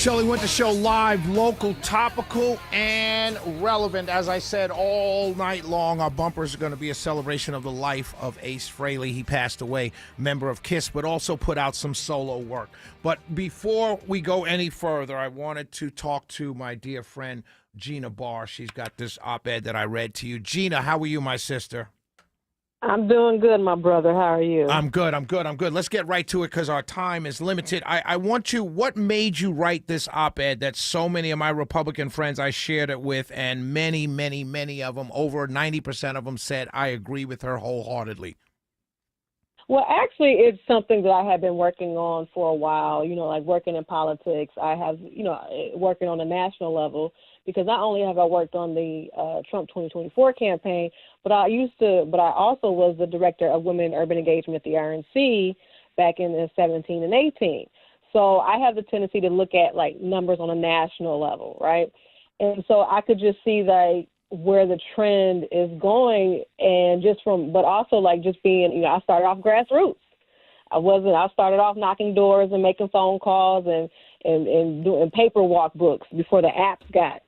Shelley Winter Show live, local, topical, and relevant. As I said, all night long, our bumpers are going to be a celebration of the life of Ace Frehley. He passed away, member of KISS, but also put out some solo work. But before we go any further, I wanted to talk to my dear friend, Gina Barr. She's got this op-ed that I read to you. Gina, how are you, my sister? I'm doing good, my brother. How are you? I'm good. Let's get right to it because our time is limited. I want you, what made you write this op-ed that so many of my Republican friends I shared it with, and many, many, many of them, over 90% of them said, I agree with her wholeheartedly? Well, actually, it's something that I have been working on for a while, like working in politics. I have, working on a national level, because not only have I worked on the Trump 2024 campaign, but I also was the director of Women in Urban Engagement at the RNC back in 17 and 18. So I have the tendency to look at like numbers on a national level, right? And so I could just see like where the trend is going, and but also like just being, I started off grassroots. I started off knocking doors and making phone calls and doing paper walk books before the apps got,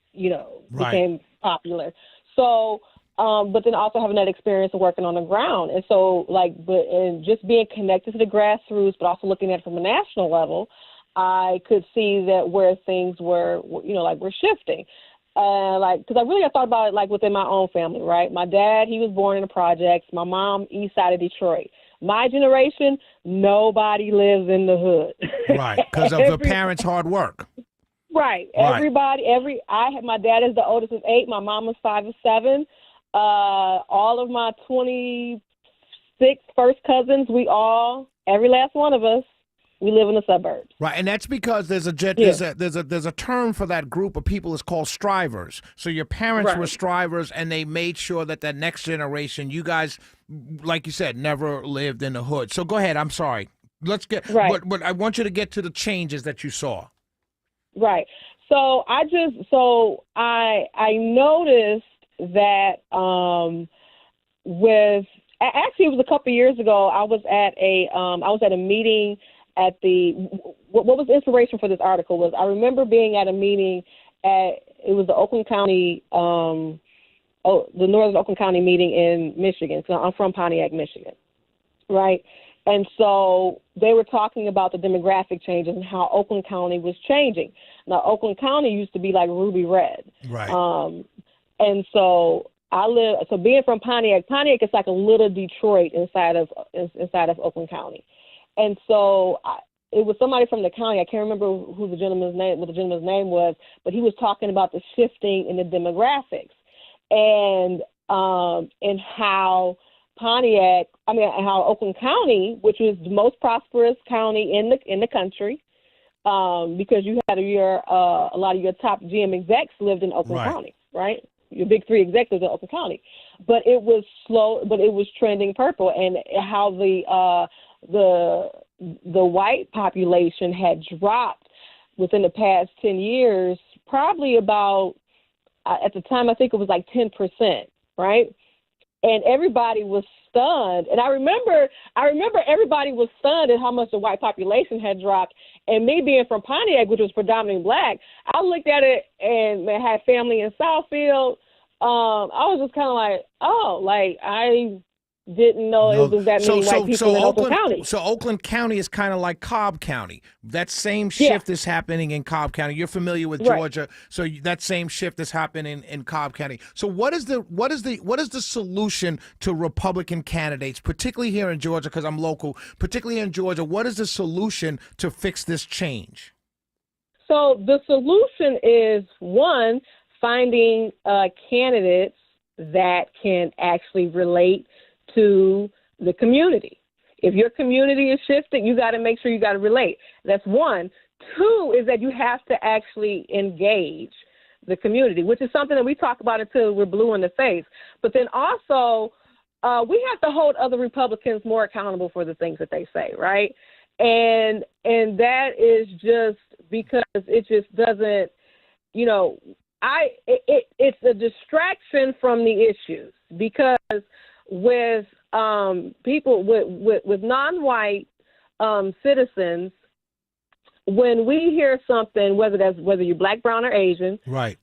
became popular. So, but then also having that experience of working on the ground. And so and just being connected to the grassroots, but also looking at it from a national level, I could see that where things were, were shifting. Because I thought about it like within my own family, right? My dad, he was born in the projects. My mom, east side of Detroit. My generation, nobody lives in the hood. Right, because of the parents' hard work. Right. My dad is the oldest of 8. My mom was 5 of 7. All of my 26 first cousins, every last one of us, we live in the suburbs. Right, and that's because there's a term for that group of people. It's called strivers. So your parents were strivers, and they made sure that next generation, you guys, like you said, never lived in the hood. So go ahead. I'm sorry. Let's get. Right. But I want you to get to the changes that you saw. Right. So I noticed that actually it was a couple of years ago. I was at a meeting at what was the inspiration for this article was I remember being at a meeting it was the Oakland County the Northern Oakland County meeting in Michigan. So I'm from Pontiac, Michigan, right? And so they were talking about the demographic changes and how Oakland County was changing. Now, Oakland County used to be like ruby red. Right. And so being from Pontiac is like a little Detroit inside of Oakland County. And so it was somebody from the county. I can't remember what the gentleman's name was, but he was talking about the shifting in the demographics and how how Oakland County, which was the most prosperous county in the country, because you had a lot of your top GM execs lived in Oakland County, right? Your big 3 executives in Oakland County, but it was slow, but it was trending purple, and how the white population had dropped within the past 10 years, probably about at the time I think it was like 10%, right? And everybody was stunned. And I remember everybody was stunned at how much the white population had dropped. And me being from Pontiac, which was predominantly black, I looked at it and had family in Southfield. I was just kind of like, I didn't know it was that many white people in Oakland County. So Oakland County is kind of like Cobb County. That same shift is happening in Cobb County. You're familiar with Georgia, so that same shift is happening in Cobb County. So what is the solution to Republican candidates, particularly here in Georgia, because I'm local, particularly in Georgia? What is the solution to fix this change? So the solution is, one, finding candidates that can actually relate to the community. If your community is shifting, you got to make sure you got to relate. That's one. 2 is that you have to actually engage the community, which is something that we talk about until we're blue in the face. But then also, we have to hold other Republicans more accountable for the things that they say, right? And that is just because it just doesn't, it's a distraction from the issues, because with people with non-white citizens, when we hear something, whether you're black, brown, or Asian, Right.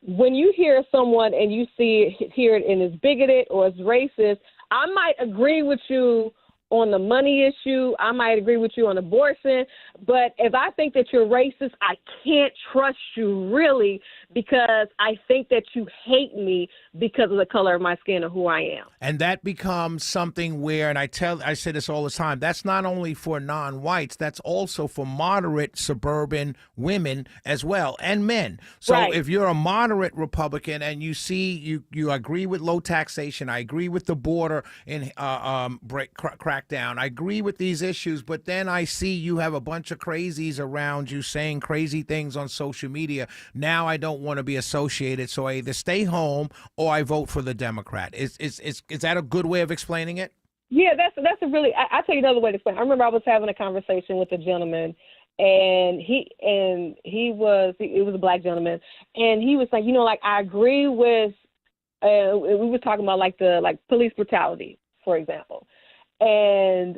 When you hear someone and you hear it and it's bigoted or it's racist, I might agree with you on the money issue. I might agree with you on abortion. But if I think that you're racist, I can't trust you really, because I think that you hate me because of the color of my skin or who I am. And that becomes something where, and I say this all the time, that's not only for non-whites, that's also for moderate suburban women as well, and men. So Right. if you're a moderate Republican and you agree with low taxation, I agree with the border and crackdown, I agree with these issues, but then I see you have a bunch of crazies around you saying crazy things on social media. Now I don't want to be associated, so I either stay home or I vote for the Democrat. Is that a good way of explaining it? Yeah, that's a really. I'll tell you another way to explain. I remember I was having a conversation with a gentleman, and it was a black gentleman, and he was like, like, I agree with. We were talking about like police brutality, for example, and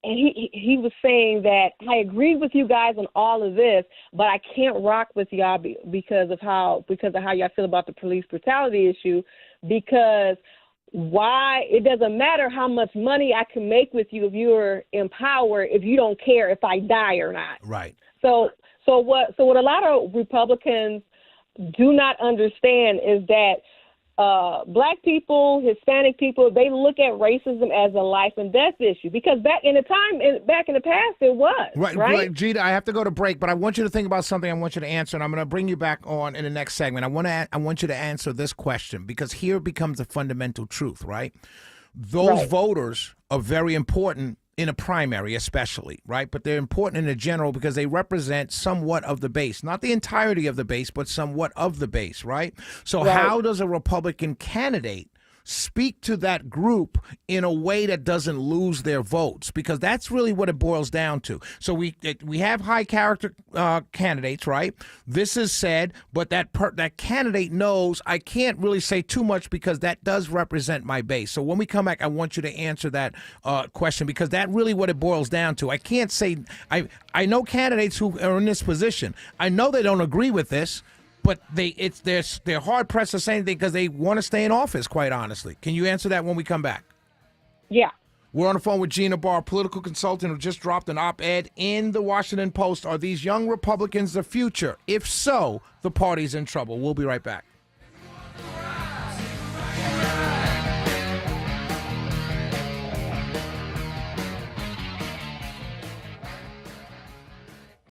he was saying that I agree with you guys on all of this, but I can't rock with y'all because of how y'all feel about the police brutality issue. Because why? It doesn't matter how much money I can make with you if you're in power if you don't care if I die or not. Right. So what a lot of Republicans do not understand is that black people, Hispanic people, they look at racism as a life and death issue, because back in the past it was. Right. Gina, I have to go to break, but I want you to think about something I want you to answer, and I'm going to bring you back on in the next segment. I want you to answer this question, because here becomes the fundamental truth, right? Those voters are very important in a primary especially, right? But they're important in the general because they represent somewhat of the base, not the entirety of the base, but somewhat of the base, right? So how does a Republican candidate speak to that group in a way that doesn't lose their votes? Because that's really what it boils down to. So we have high character candidates, right? This is said, but that candidate knows I can't really say too much because that does represent my base. So when we come back, I want you to answer that question, because that's really what it boils down to. I can't say I know candidates who are in this position. I know they don't agree with this, but they're hard pressed to say anything because they want to stay in office, quite honestly. Can you answer that when we come back? Yeah. We're on the phone with Gina Barr, political consultant who just dropped an op-ed in the Washington Post. Are these young Republicans the future? If so, the party's in trouble. We'll be right back.